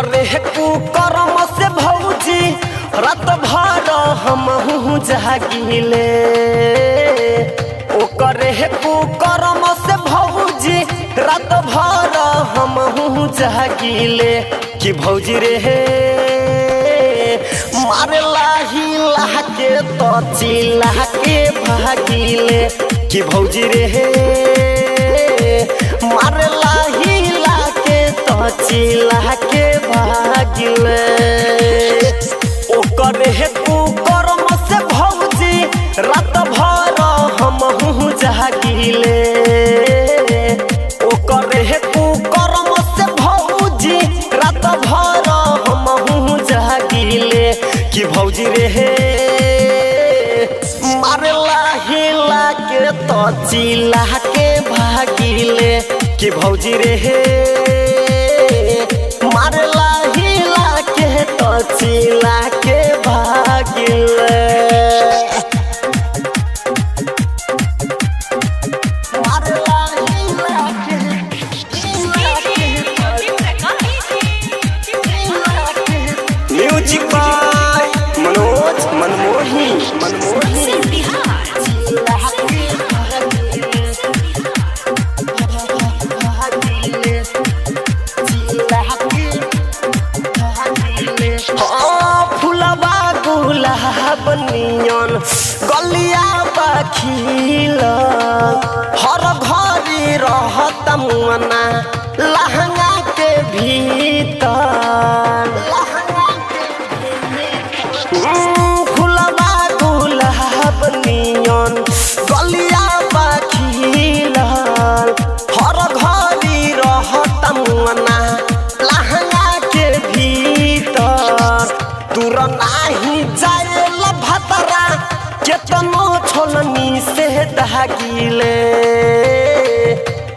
कर्म से भौजी रात भर हमहू जागिले ओकरे कुकर्म से भौजी रात भर हमहू जागिले कि भौजी रे मारे लाही लाह के तो चिल्ला के भागिले कि भौजी रे मारे लाही लाह के तो चिल्ला के भागिले ओकरे कुकर्म से भौजी रात भर हमहू जागिले ओकरे कुकर्म से भौजी रात भर हमहू जागिले कि भौजी रे मारे लाही ला के तो चिल्ला के भागिले कि भौजी रे मारे लाही ला के तो चिल्ला के भागिले म्यूजिक बाय मनोज मनमोही फुलबा गुलाब नियन गलिया बखिल हर घड़ी रहत मुना लहंगा के भीतर फुलबा गुलाब नियन गलिया बखिल हर घड़ी रहत मुना लहंगा के भीतर दूर नाही जाएल भतरा केतनो छोलनी से दहागिले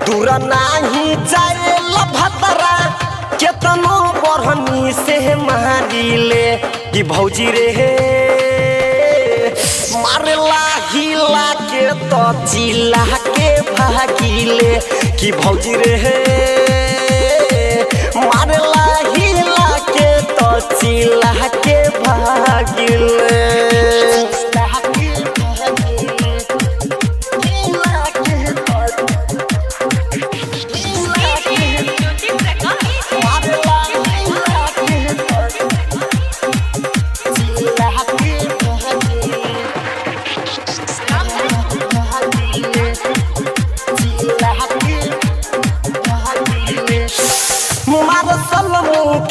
दूर नाही जाएल भतरा केतनो बरहनी से मारिले कि भौजी रे मारे लाही ला के तो चिल्ला के भागिले कि भौजी रे मारे लाही ला के तो चिल्ला के भागिले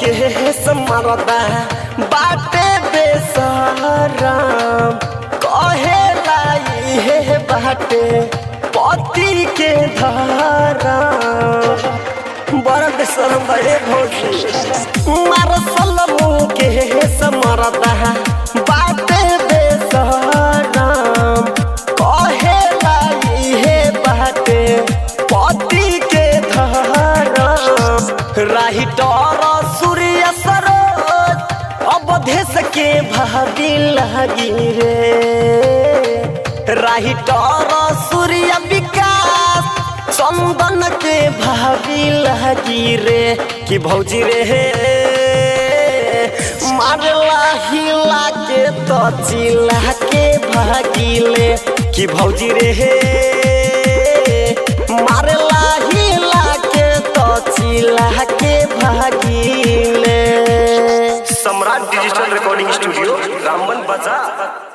के समरदा बाटे बेसराम कहे लाई हे बाटे पति के धारा बड़ा बेसरम बड़े भौजी मार सलमू के समरदा बाटे बेसराम कहे लाई हे बाटे पति के धारा राही डर सूर्य सरोज अवधेश के भाभी लगी रे राही डर सूर्य विकास चंदन के भाभी लगी रे कि भौजी रे मारे लाही ला के तो चिल्ला के भागिले कि भौजी रे मारे लाही ला के तो चिल्ला के भागिले। सम्राट डिजिटल रिकॉर्डिंग स्टूडियो रामबन बाजार।